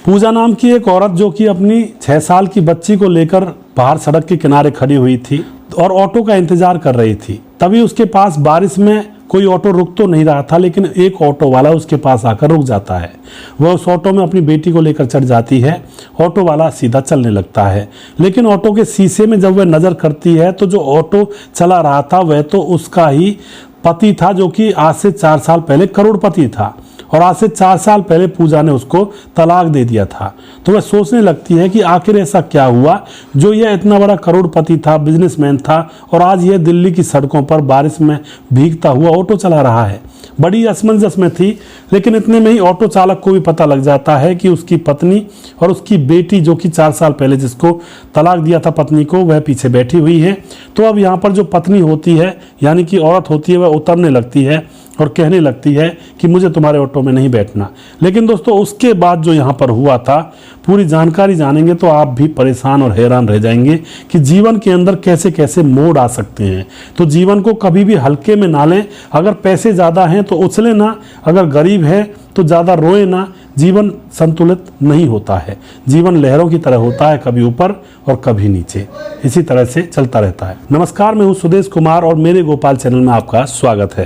पूजा नाम की एक औरत जो कि अपनी 6 साल की बच्ची को लेकर बाहर सड़क के किनारे खड़ी हुई थी और ऑटो का इंतजार कर रही थी। तभी उसके पास बारिश में कोई ऑटो रुक तो नहीं रहा था, लेकिन एक ऑटो वाला उसके पास आकर रुक जाता है। वह उस ऑटो में अपनी बेटी को लेकर चढ़ जाती है। ऑटो वाला सीधा चलने लगता है, लेकिन ऑटो के शीशे में जब वह नज़र करती है तो जो ऑटो चला रहा था वह तो उसका ही पति था, जो कि आज से 4 साल पहले करोड़पति था और आज से 4 साल पहले पूजा ने उसको तलाक दे दिया था। तो वह सोचने लगती है कि आखिर ऐसा क्या हुआ जो यह इतना बड़ा करोड़पति था, बिजनेसमैन था, और आज यह दिल्ली की सड़कों पर बारिश में भीगता हुआ ऑटो चला रहा है। बड़ी असमंजस में थी, लेकिन इतने में ही ऑटो चालक को भी पता लग जाता है कि उसकी पत्नी और उसकी बेटी, जो कि 4 साल पहले जिसको तलाक दिया था पत्नी को, वह पीछे बैठी हुई है। तो अब यहाँ पर जो पत्नी होती है, यानी कि औरत होती है, वह उतरने लगती है और कहने लगती है कि मुझे तुम्हारे ऑटो में नहीं बैठना। लेकिन दोस्तों, उसके बाद जो यहाँ पर हुआ था, पूरी जानकारी जानेंगे तो आप भी परेशान और हैरान रह जाएंगे कि जीवन के अंदर कैसे कैसे मोड़ आ सकते हैं। तो जीवन को कभी भी हल्के में ना लें। अगर पैसे ज़्यादा हैं तो उछले ना, अगर गरीब है तो ज़्यादा रोए ना। जीवन संतुलित नहीं होता है, जीवन लहरों की तरह होता है, कभी ऊपर और कभी नीचे, इसी तरह से चलता रहता है। नमस्कार, मैं हूं सुदेश कुमार और मेरे गोपाल चैनल में आपका स्वागत है।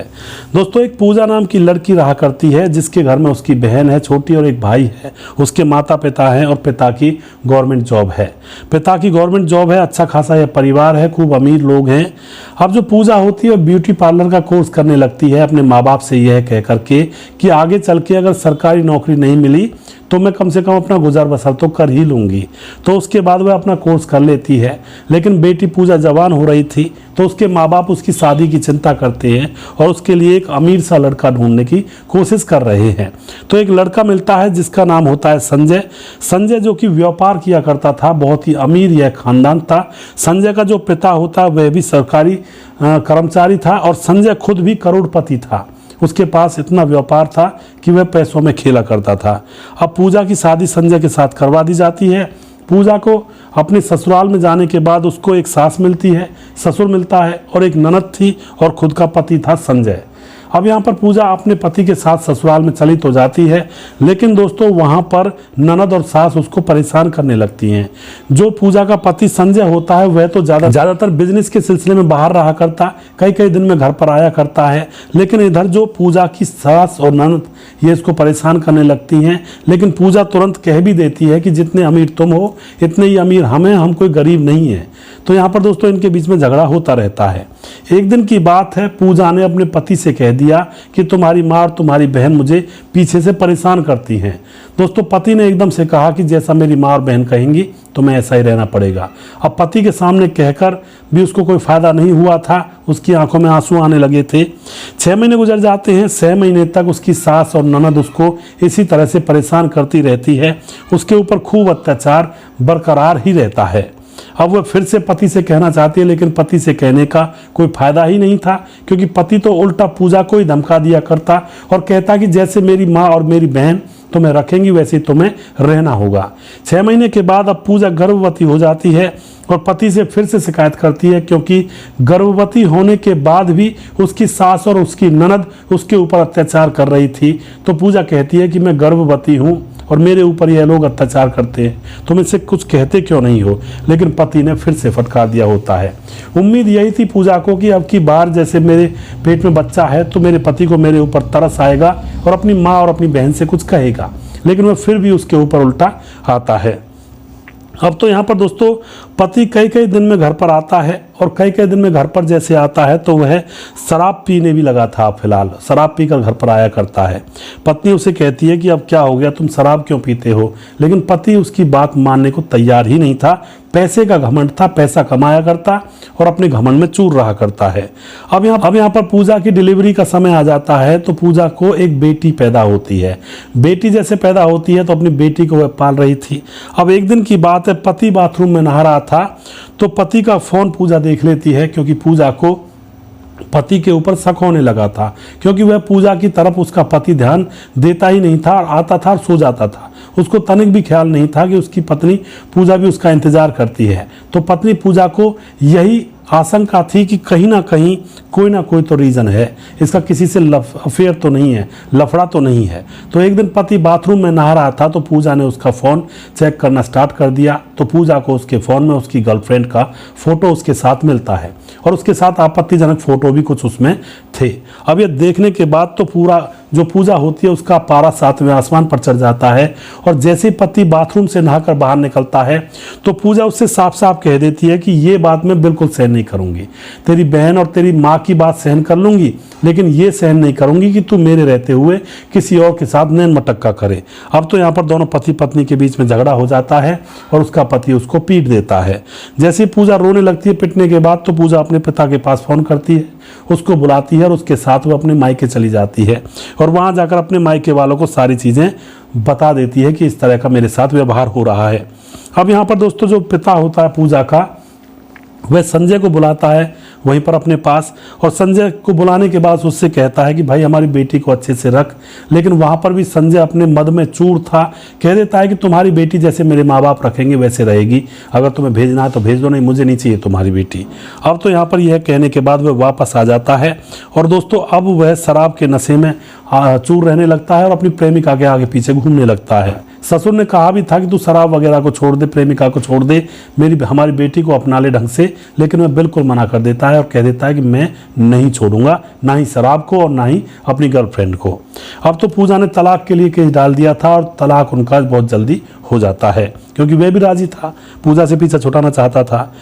दोस्तों, एक पूजा नाम की लड़की रहा करती है, जिसके घर में उसकी बहन है छोटी और एक भाई है। उसके माता पिता हैं और पिता की गवर्नमेंट जॉब है। पिता की गवर्नमेंट जॉब है, अच्छा खासा यह परिवार है, खूब अमीर लोग हैं। अब जो पूजा होती है, ब्यूटी पार्लर का कोर्स करने लगती है अपने माँ बाप से यह कह करके कि आगे चल के अगर सरकारी नौकरी नहीं मिली तो मैं कम से कम अपना गुजर बसर तो कर ही लूँगी। तो उसके बाद वह अपना कोर्स कर लेती है। लेकिन बेटी पूजा जवान हो रही थी, तो उसके माँ बाप उसकी शादी की चिंता करते हैं और उसके लिए एक अमीर सा लड़का ढूंढने की कोशिश कर रहे हैं। तो एक लड़का मिलता है जिसका नाम होता है संजय। संजय जो कि व्यापार किया करता था, बहुत ही अमीर यह खानदान था। संजय का जो पिता होता वह भी सरकारी कर्मचारी था और संजय खुद भी करोड़पति था। उसके पास इतना व्यापार था कि वह पैसों में खेला करता था। अब पूजा की शादी संजय के साथ करवा दी जाती है। पूजा को अपने ससुराल में जाने के बाद उसको एक सास मिलती है, ससुर मिलता है और एक ननद थी और खुद का पति था संजय। अब यहाँ पर पूजा अपने पति के साथ ससुराल में चली तो जाती है, लेकिन दोस्तों वहाँ पर ननद और सास उसको परेशान करने लगती हैं। जो पूजा का पति संजय होता है वह तो ज़्यादातर बिजनेस के सिलसिले में बाहर रहा करता, कई दिन में घर पर आया करता है। लेकिन इधर जो पूजा की सास और ननद ये इसको परेशान करने लगती हैं। लेकिन पूजा तुरंत कह भी देती है कि जितने अमीर तुम हो इतने ही अमीर हम हैं, हम कोई गरीब नहीं है। तो यहाँ पर दोस्तों इनके बीच में झगड़ा होता रहता है। एक दिन की बात है, पूजा ने अपने पति से कह दिया कि तुम्हारी माँ और तुम्हारी बहन मुझे पीछे से परेशान करती हैं। दोस्तों, पति ने एकदम से कहा कि जैसा मेरी माँ और बहन कहेंगी तो मैं ऐसा ही रहना पड़ेगा। अब पति के सामने कहकर भी उसको कोई फायदा नहीं हुआ था, उसकी आंखों में आंसू आने लगे थे। 6 महीने गुजर जाते हैं। 6 महीने तक उसकी सास और ननद उसको इसी तरह से परेशान करती रहती है। उसके ऊपर खूब अत्याचार बरकरार ही रहता है। अब वह फिर से पति से कहना चाहती है, लेकिन पति से कहने का कोई फायदा ही नहीं था, क्योंकि पति तो उल्टा पूजा को ही धमका दिया करता और कहता कि जैसे मेरी माँ और मेरी बहन तुम्हें रखेंगी वैसे तुम्हें रहना होगा। 6 महीने के बाद अब पूजा गर्भवती हो जाती है और पति से फिर से शिकायत करती है, क्योंकि गर्भवती होने के बाद भी उसकी सास और उसकी ननद उसके ऊपर अत्याचार कर रही थी। तो पूजा कहती है कि मैं गर्भवती हूँ और मेरे ऊपर यह लोग अत्याचार करते हैं, तुम इससे कुछ कहते क्यों नहीं हो। लेकिन पति ने फिर से फटकार दिया होता है। उम्मीद यही थी पूजा को कि अब की बार जैसे मेरे पेट में बच्चा है तो मेरे पति को मेरे ऊपर तरस आएगा और अपनी माँ और अपनी बहन से कुछ कहेगा, लेकिन वह फिर भी उसके ऊपर उल्टा आता है। अब तो यहाँ पर दोस्तों पति कई दिन में घर पर आता है और कई दिन में घर पर जैसे आता है तो वह शराब पीने भी लगा था। फिलहाल शराब पीकर घर पर आया करता है। पत्नी उसे कहती है कि अब क्या हो गया, तुम शराब क्यों पीते हो। लेकिन पति उसकी बात मानने को तैयार ही नहीं था। पैसे का घमंड था, पैसा कमाया करता और अपने घमंड में चूर रहा करता है। अब यहाँ पर पूजा की डिलीवरी का समय आ जाता है। तो पूजा को एक बेटी पैदा होती है। बेटी जैसे पैदा होती है तो अपनी बेटी को वह पाल रही थी। अब एक दिन की बात है, पति बाथरूम में नहा रहा था तो पति का फोन पूजा देख लेती है, क्योंकि पूजा को पति के ऊपर शक होने लगा था, क्योंकि वह पूजा की तरफ उसका पति ध्यान देता ही नहीं था, आता था और सो जाता था। उसको तनिक भी ख्याल नहीं था कि उसकी पत्नी पूजा भी उसका इंतजार करती है। तो पत्नी पूजा को यही आशंका थी कि कहीं ना कोई तो रीज़न है, इसका किसी से अफेयर तो नहीं है, लफड़ा तो नहीं है। तो एक दिन पति बाथरूम में नहा रहा था तो पूजा ने उसका फ़ोन चेक करना स्टार्ट कर दिया। तो पूजा को उसके फ़ोन में उसकी गर्लफ्रेंड का फ़ोटो उसके साथ मिलता है और उसके साथ आपत्तिजनक फ़ोटो भी कुछ उसमें थे। अब ये देखने के बाद तो पूरा जो पूजा होती है उसका पारा 7वें आसमान पर चढ़ जाता है। और जैसे पति बाथरूम से नहाकर बाहर निकलता है तो पूजा उससे साफ साफ कह देती है कि ये बात मैं बिल्कुल सहन नहीं करूंगी। तेरी बहन और तेरी माँ की बात सहन कर लूंगी, लेकिन ये सहन नहीं करूंगी कि तू मेरे रहते हुए किसी और के साथ नैन मटक्का करे। अब तो यहाँ पर दोनों पति पत्नी के बीच में झगड़ा हो जाता है और उसका पति उसको पीट देता है। जैसे ही पूजा रोने लगती है पिटने के बाद, तो पूजा अपने पिता के पास फ़ोन करती है, उसको बुलाती है और उसके साथ वो अपने मायके चली जाती है और वहाँ जाकर अपने मायके वालों को सारी चीज़ें बता देती है कि इस तरह का मेरे साथ व्यवहार हो रहा है। अब यहाँ पर दोस्तों जो पिता होता है पूजा का, वह संजय को बुलाता है वहीं पर अपने पास, और संजय को बुलाने के बाद उससे कहता है कि भाई हमारी बेटी को अच्छे से रख। लेकिन वहाँ पर भी संजय अपने मद में चूर था, कह देता है कि तुम्हारी बेटी जैसे मेरे माँ बाप रखेंगे वैसे रहेगी, अगर तुम्हें भेजना है तो भेज दो, नहीं मुझे नहीं चाहिए तुम्हारी बेटी। अब तो यहाँ पर यह कहने के बाद वह वापस आ जाता है और दोस्तों अब वह शराब के नशे में चूर रहने लगता है और अपनी प्रेमिका के आगे पीछे घूमने लगता है। ससुर ने कहा भी था कि तू शराब वगैरह को छोड़ दे, प्रेमिका को छोड़ दे, हमारी बेटी को अपना ले ढंग से, लेकिन वह बिल्कुल मना कर देता है और कह देता है कि मैं नहीं छोड़ूंगा, ना ही शराब को और ना ही अपनी गर्लफ्रेंड को। अब तो पूजा ने तलाक के लिए केस डाल दिया था और तलाक उनका बहुत जल्दी हो जाता है क्योंकि वह भी राजी था, पूजा से पीछा छुड़ाना चाहता था।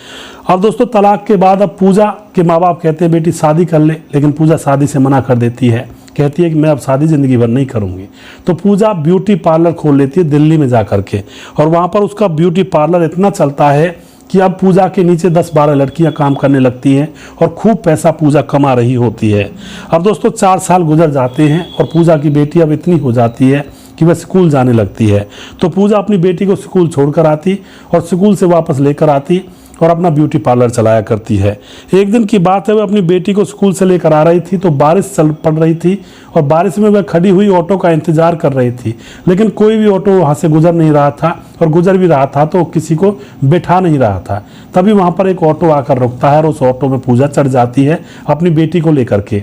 अब दोस्तों तलाक के बाद अब पूजा के माँ बाप कहते हैं बेटी शादी कर ले, लेकिन पूजा शादी से मना कर देती है, कहती है कि मैं अब शादी ज़िंदगी भर नहीं करूँगी। तो पूजा ब्यूटी पार्लर खोल लेती है दिल्ली में जा कर के, और वहाँ पर उसका ब्यूटी पार्लर इतना चलता है कि अब पूजा के नीचे 10-12 लड़कियाँ काम करने लगती हैं और खूब पैसा पूजा कमा रही होती है। अब दोस्तों 4 साल गुजर जाते हैं और पूजा की बेटी अब इतनी हो जाती है कि वह स्कूल जाने लगती है। तो पूजा अपनी बेटी को स्कूल छोड़कर आती और स्कूल से वापस लेकर आती और अपना ब्यूटी पार्लर चलाया करती है। एक दिन की बात है, वह अपनी बेटी को स्कूल से लेकर आ रही थी तो बारिश पड़ रही थी और बारिश में वह खड़ी हुई ऑटो का इंतजार कर रही थी, लेकिन कोई भी ऑटो वहाँ से गुजर नहीं रहा था, और गुजर भी रहा था तो किसी को बैठा नहीं रहा था। तभी वहाँ पर एक ऑटो आकर रुकता है और उस ऑटो में पूजा चढ़ जाती है अपनी बेटी को लेकर के।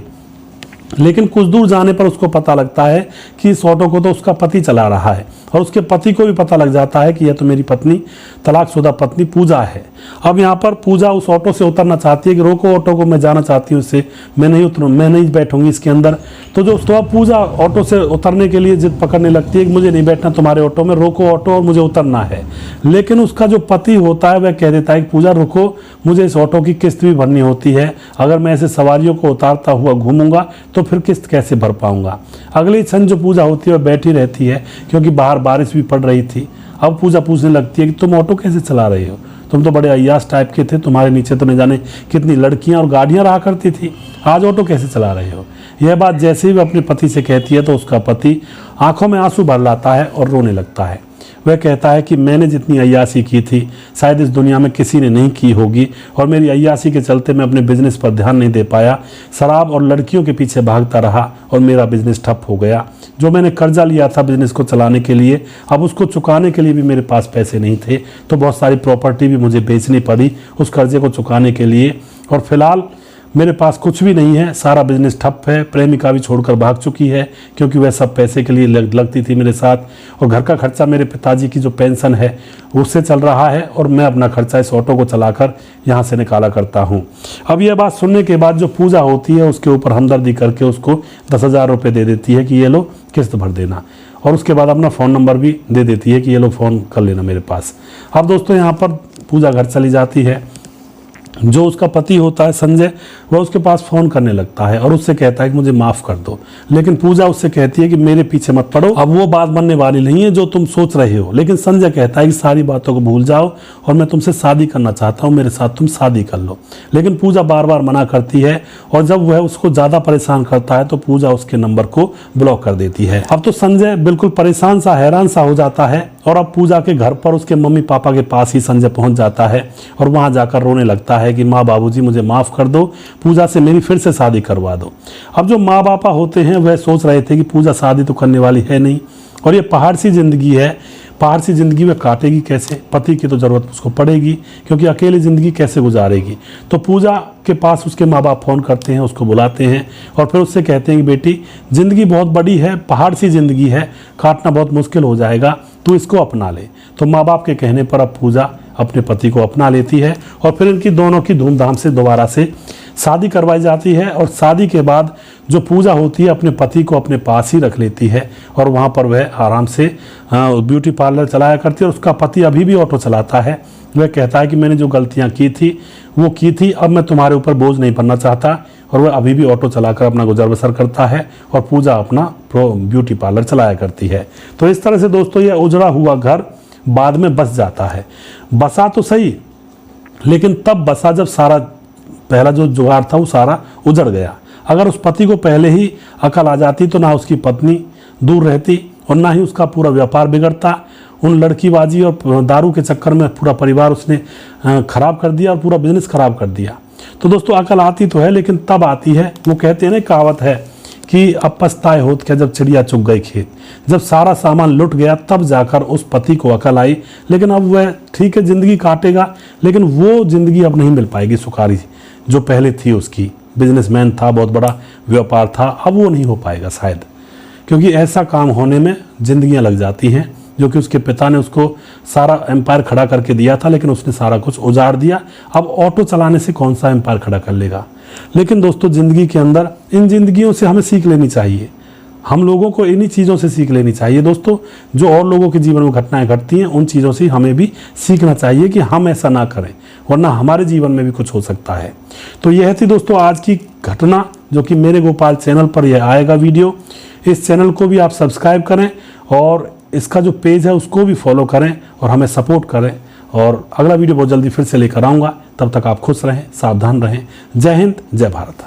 लेकिन कुछ दूर जाने पर उसको पता लगता है कि इस ऑटो को तो उसका पति चला रहा है, और उसके पति को भी पता लग जाता है कि यह तो मेरी पत्नी, तलाकशुदा पत्नी पूजा है। अब यहाँ पर पूजा उस ऑटो से उतरना चाहती है कि रोको ऑटो को, मैं जाना चाहती हूँ इससे, मैं नहीं उतरूँ, मैं नहीं बैठूंगी इसके अंदर। तो दोस्तों अब पूजा ऑटो से उतरने के लिए जिद पकड़ने लगती है कि मुझे नहीं बैठना तुम्हारे ऑटो में, रोको ऑटो और मुझे उतरना है। लेकिन उसका जो पति होता है वह कह देता है कि पूजा रुको, मुझे इस ऑटो की किस्त भी भरनी होती है, अगर मैं ऐसे सवारियों को उतारता हुआ घूमूंगा तो फिर किस्त कैसे भर पाऊंगा। अगली क्षण जो पूजा होती है वह बैठी रहती है क्योंकि बाहर बारिश भी पड़ रही थी। अब पूजा पूछने लगती है कि तुम ऑटो कैसे चला रहे हो, तुम तो बड़े अय्याश टाइप के थे, तुम्हारे नीचे तो नहीं जाने कितनी लड़कियां और गाड़ियां रहा करती थी, आज ऑटो कैसे चला रहे हो। यह बात जैसे ही वह अपने पति से कहती है तो उसका पति आंखों में आंसू भर लाता है और रोने लगता है। वह कहता है कि मैंने जितनी अय्याशी की थी शायद इस दुनिया में किसी ने नहीं की होगी, और मेरी अय्याशी के चलते मैं अपने बिजनेस पर ध्यान नहीं दे पाया, शराब और लड़कियों के पीछे भागता रहा और मेरा बिजनेस ठप हो गया। जो मैंने कर्जा लिया था बिजनेस को चलाने के लिए, अब उसको चुकाने के लिए भी मेरे पास पैसे नहीं थे, तो बहुत सारी प्रॉपर्टी भी मुझे बेचनी पड़ी उस कर्जे को चुकाने के लिए, और फिलहाल मेरे पास कुछ भी नहीं है, सारा बिजनेस ठप है, प्रेमिका भी छोड़कर भाग चुकी है क्योंकि वह सब पैसे के लिए लगती थी मेरे साथ, और घर का खर्चा मेरे पिताजी की जो पेंशन है उससे चल रहा है, और मैं अपना खर्चा इस ऑटो को चलाकर यहाँ से निकाला करता हूँ। अब यह बात सुनने के बाद जो पूजा होती है उसके ऊपर हमदर्दी करके उसको 10,000 रुपये दे देती है कि ये लो किस्त भर देना, और उसके बाद अपना फ़ोन नंबर भी दे देती है कि ये लो फ़ोन कर लेना मेरे पास। अब दोस्तों यहाँ पर पूजा घर चली जाती है। जो उसका पति होता है संजय, वह उसके पास फ़ोन करने लगता है और उससे कहता है कि मुझे माफ़ कर दो, लेकिन पूजा उससे कहती है कि मेरे पीछे मत पड़ो, अब वो बात बनने वाली नहीं है जो तुम सोच रहे हो। लेकिन संजय कहता है कि सारी बातों को भूल जाओ और मैं तुमसे शादी करना चाहता हूँ, मेरे साथ तुम शादी कर लो। लेकिन पूजा बार बार मना करती है, और जब वह उसको ज़्यादा परेशान करता है तो पूजा उसके नंबर को ब्लॉक कर देती है। अब तो संजय बिल्कुल परेशान सा, हैरान सा हो जाता है, और अब पूजा के घर पर उसके मम्मी पापा के पास ही संजय पहुंच जाता है और वहां जाकर रोने लगता है कि माँ बाबूजी मुझे माफ़ कर दो, पूजा से मेरी फिर से शादी करवा दो। अब जो माँ बापा होते हैं वह सोच रहे थे कि पूजा शादी तो करने वाली है नहीं, और ये पहाड़ सी ज़िंदगी है, बाहर सी ज़िंदगी में काटेगी कैसे, पति की तो ज़रूरत उसको पड़ेगी, क्योंकि अकेली ज़िंदगी कैसे गुजारेगी। तो पूजा के पास उसके माँ बाप फ़ोन करते हैं, उसको बुलाते हैं और फिर उससे कहते हैं कि बेटी ज़िंदगी बहुत बड़ी है, पहाड़ सी ज़िंदगी है, काटना बहुत मुश्किल हो जाएगा, तू इसको अपना ले। तो माँ बाप के कहने पर अब पूजा अपने पति को अपना लेती है और फिर इनकी दोनों की धूमधाम से दोबारा से शादी करवाई जाती है। और शादी के बाद जो पूजा होती है अपने पति को अपने पास ही रख लेती है और वहाँ पर वह आराम से ब्यूटी पार्लर चलाया करती है। और उसका पति अभी भी ऑटो चलाता है। वह कहता है कि मैंने जो गलतियाँ की थी वो की थी, अब मैं तुम्हारे ऊपर बोझ नहीं बनना चाहता। और वह अभी भी ऑटो चलाकर अपना गुजर बसर करता है और पूजा अपना ब्यूटी पार्लर चलाया करती है। तो इस तरह से दोस्तों यह उजड़ा हुआ घर बाद में बस जाता है। बसा तो सही, लेकिन तब बसा जब सारा पहला जो जुगाड़ था वो सारा उजड़ गया। अगर उस पति को पहले ही अकल आ जाती तो ना उसकी पत्नी दूर रहती और ना ही उसका पूरा व्यापार बिगड़ता। उन लड़कीबाजी और दारू के चक्कर में पूरा परिवार उसने खराब कर दिया और पूरा बिजनेस खराब कर दिया। तो दोस्तों अकल आती तो है, लेकिन तब आती है, वो कहते हैं ना, कहावत है कि अब पछताए होत क्या जब चिड़िया चुग गई खेत। जब सारा सामान लुट गया तब जाकर उस पति को अकल आई। लेकिन अब वह ठीक है ज़िंदगी काटेगा, लेकिन वो ज़िंदगी अब नहीं मिल पाएगी सुखारी जो पहले थी उसकी। बिजनेसमैन था, बहुत बड़ा व्यापार था, अब वो नहीं हो पाएगा शायद, क्योंकि ऐसा काम होने में ज़िंदगियां लग जाती हैं। जो कि उसके पिता ने उसको सारा एम्पायर खड़ा करके दिया था, लेकिन उसने सारा कुछ उजाड़ दिया। अब ऑटो चलाने से कौन सा एम्पायर खड़ा कर लेगा। लेकिन दोस्तों ज़िंदगी के अंदर इन जिंदगियों से हमें सीख लेनी चाहिए। हम लोगों को इन्हीं चीज़ों से सीख लेनी चाहिए दोस्तों। जो और लोगों के जीवन में घटनाएं घटती हैं उन चीज़ों से हमें भी सीखना चाहिए कि हम ऐसा ना करें, वरना हमारे जीवन में भी कुछ हो सकता है। तो यह थी दोस्तों आज की घटना, जो कि मेरे गोपाल चैनल पर यह आएगा वीडियो। इस चैनल को भी आप सब्सक्राइब करें और इसका जो पेज है उसको भी फॉलो करें और हमें सपोर्ट करें। और अगला वीडियो बहुत जल्दी फिर से लेकर आऊँगा। तब तक आप खुश रहें, सावधान रहें। जय हिंद, जय भारत।